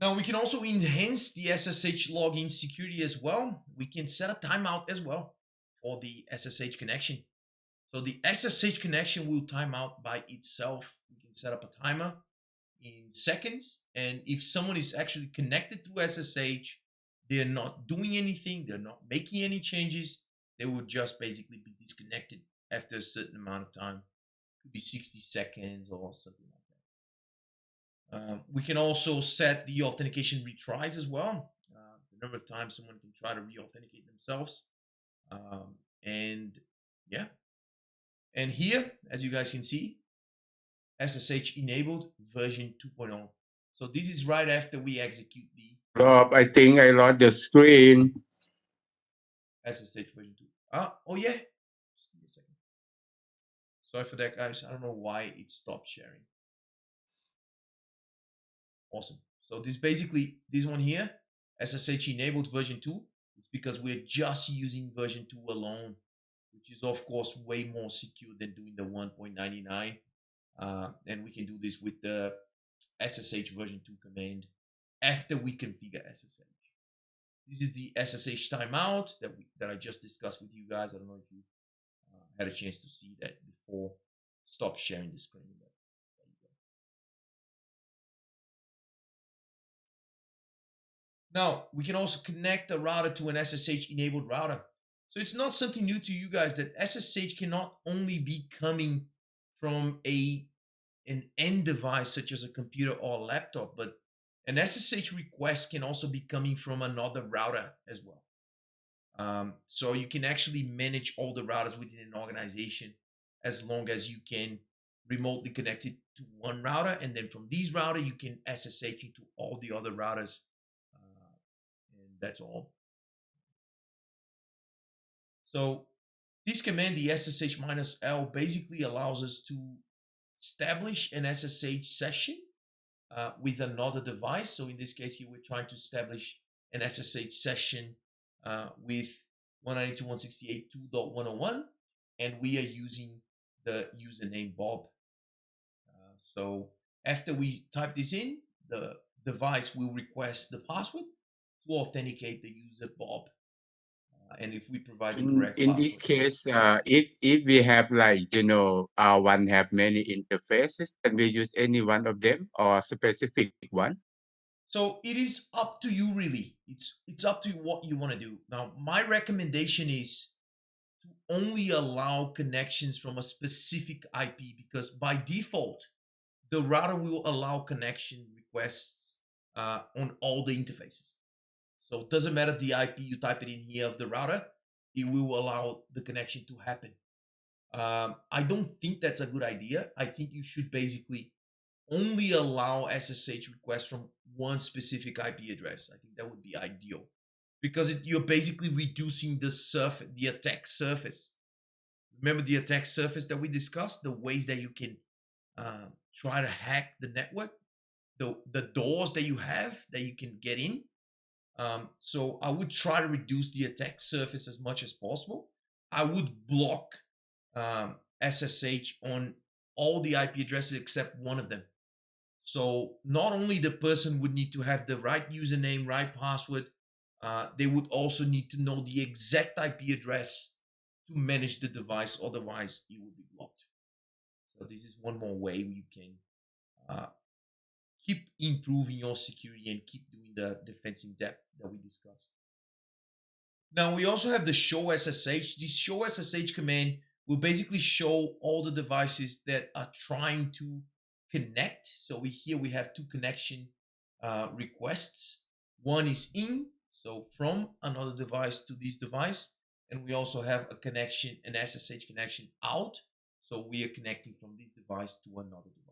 Now we can also enhance the SSH login security as well. We can set a timeout as well for the SSH connection. So the SSH connection will time out by itself. We can set up a timer in seconds. And if someone is actually connected to SSH, they're not doing anything, they're not making any changes, they will just basically be disconnected after a certain amount of time. It could be 60 seconds or something like that. We can also set the authentication retries as well. The number of times someone can try to re-authenticate themselves. And yeah. And here, as you guys can see, SSH enabled version 2.0. So this is right after we execute the Rob, I think I lost the screen. SSH version 2. Oh yeah. Just give me a second. Sorry for that, guys. I don't know why it stopped sharing. Awesome. So this basically, this one here, SSH enabled version 2, it's because we're just using version 2 alone, which is of course way more secure than doing the 1.99. And we can do this with the SSH version 2 command after we configure SSH. This is the SSH timeout that I just discussed with you guys. I don't know if you had a chance to see that before. Stop sharing the screen. Now, we can also connect a router to an SSH enabled router. So it's not something new to you guys that SSH cannot only be coming from an end device such as a computer or a laptop, but an SSH request can also be coming from another router as well. So you can actually manage all the routers within an organization as long as you can remotely connect it to one router, and then from these router you can SSH into all the other routers. That's all. So this command, the SSH-L, basically allows us to establish an SSH session with another device. So in this case here, we're trying to establish an SSH session with 192.168.2.101, and we are using the username Bob. So after we type this in, the device will request the password to authenticate the user Bob, and if we provide the correct In password. this case, if we have one have many interfaces, can we use any one of them or specific one? So it is up to you, really. It's up to you what you want to do. Now, my recommendation is to only allow connections from a specific IP, because by default, the router will allow connection requests on all the interfaces. So it doesn't matter the IP you type it in here of the router, it will allow the connection to happen. I don't think that's a good idea. I think you should basically only allow SSH requests from one specific IP address. I think that would be ideal, because you're basically reducing the attack surface. Remember the attack surface that we discussed, the ways that you can try to hack the network, the doors that you have that you can get in. So I would try to reduce the attack surface as much as possible. I would block SSH on all the IP addresses except one of them. So not only the person would need to have the right username, right password, they would also need to know the exact IP address to manage the device. Otherwise, it will be blocked. So this is one more way you can keep improving your security and keep doing the defense in depth that we discussed. Now, we also have the show SSH. This show SSH command will basically show all the devices that are trying to connect. So here we have two connection requests. One is in, so from another device to this device. And we also have a connection, an SSH connection out. So we are connecting from this device to another device.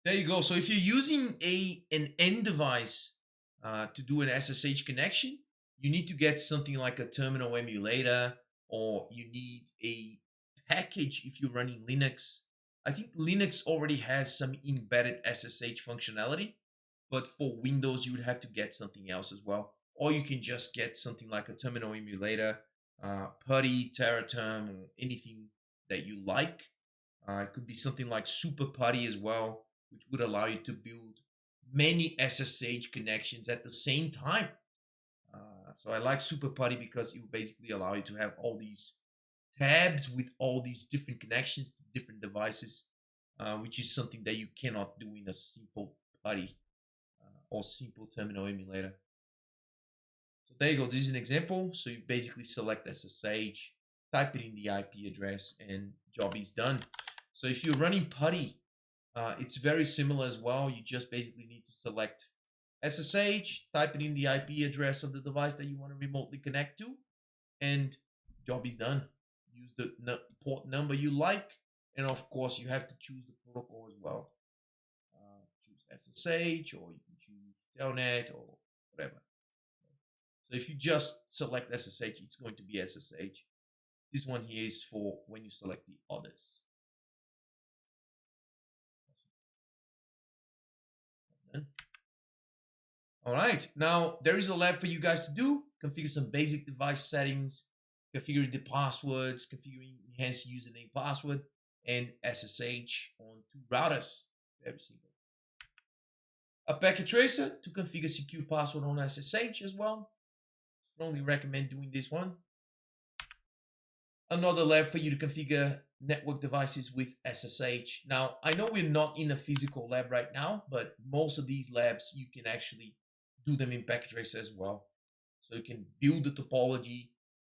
There you go. So if you're using an end device to do an SSH connection, you need to get something like a terminal emulator, or you need a package if you're running Linux. I think Linux already has some embedded SSH functionality, but for Windows, you would have to get something else as well. Or you can just get something like a terminal emulator, PuTTY, Teraterm, or anything that you like. It could be something like Super Putty as well, which would allow you to build many SSH connections at the same time. So I like Super Putty because it will basically allow you to have all these tabs with all these different connections to different devices, which is something that you cannot do in a simple Putty or simple terminal emulator. So there you go. This is an example. So you basically select SSH, type it in the IP address, and job is done. So if you're running Putty, it's very similar as well. You just basically need to select SSH, type it in the IP address of the device that you want to remotely connect to, and job is done. Use the port number you like, and of course you have to choose the protocol as well. Choose SSH, or you can choose Telnet or whatever. So if you just select SSH, it's going to be SSH. This one here is for when you select the others. All right, now there is a lab for you guys to do. Configure some basic device settings, configuring the passwords, configuring enhanced username password, and SSH on 2 routers. Very simple. A packet tracer to configure secure password on SSH as well. Strongly recommend doing this one. Another lab for you to configure network devices with SSH. Now, I know we're not in a physical lab right now, but most of these labs, you can actually do them in packet tracer as well. So you can build the topology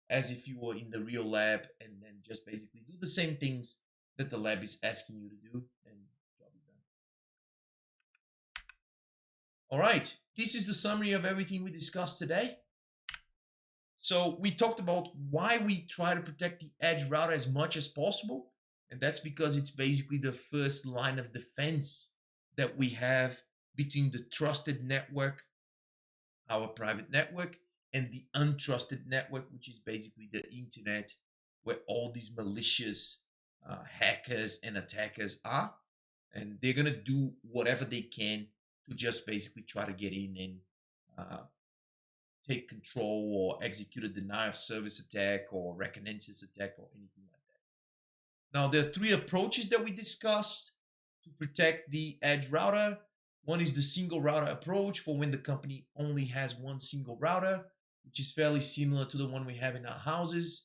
as if you were in the real lab, and then just basically do the same things that the lab is asking you to do, and job is done. All right, this is the summary of everything we discussed today. So we talked about why we try to protect the edge router as much as possible. And that's because it's basically the first line of defense that we have between the trusted network, our private network, and the untrusted network, which is basically the internet, where all these malicious hackers and attackers are. And they're going to do whatever they can to just basically try to get in and take control or execute a denial of service attack or reconnaissance attack or anything like that. Now, there are 3 approaches that we discussed to protect the edge router. One is the single router approach for when the company only has one single router, which is fairly similar to the one we have in our houses.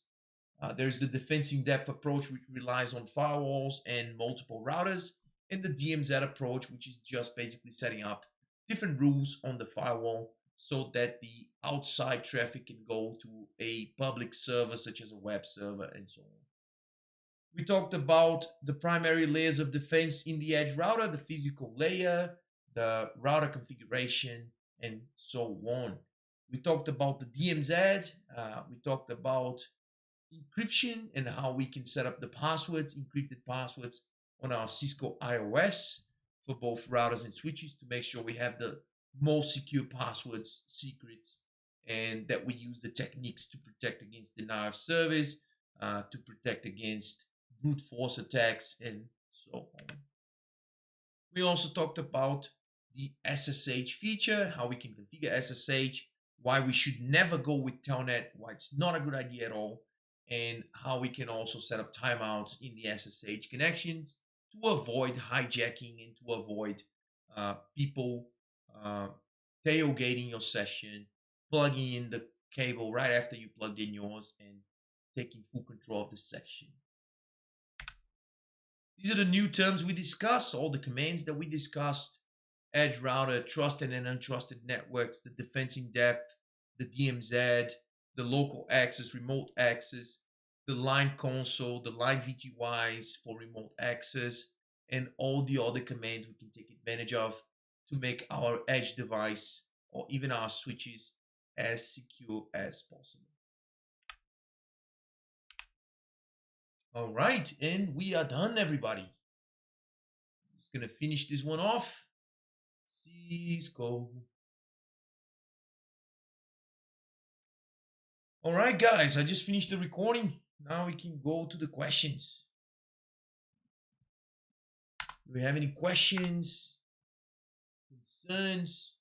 There's the defense in depth approach, which relies on firewalls and multiple routers, and the DMZ approach, which is just basically setting up different rules on the firewall so that the outside traffic can go to a public server, such as a web server, and so on. We talked about the primary layers of defense in the edge router, the physical layer, the router configuration, and so on. We talked about the DMZ. We talked about encryption and how we can set up the passwords, encrypted passwords on our Cisco IOS for both routers and switches to make sure we have the most secure passwords, secrets, and that we use the techniques to protect against denial of service, to protect against brute force attacks, and so on. We also talked about the SSH feature, how we can configure SSH, why we should never go with Telnet, why it's not a good idea at all, and how we can also set up timeouts in the SSH connections to avoid hijacking and to avoid people tailgating your session, plugging in the cable right after you plugged in yours, and taking full control of the section. These are the new terms we discussed, all the commands that we discussed: edge router, trusted and untrusted networks, the defense in depth, the DMZ, the local access, remote access, the line console, the line VTYs for remote access, and all the other commands we can take advantage of to make our edge device or even our switches as secure as possible. All right, and we are done, everybody. Just gonna finish this one off. Cisco. All right, guys, I just finished the recording. Now we can go to the questions. Do we have any questions, concerns?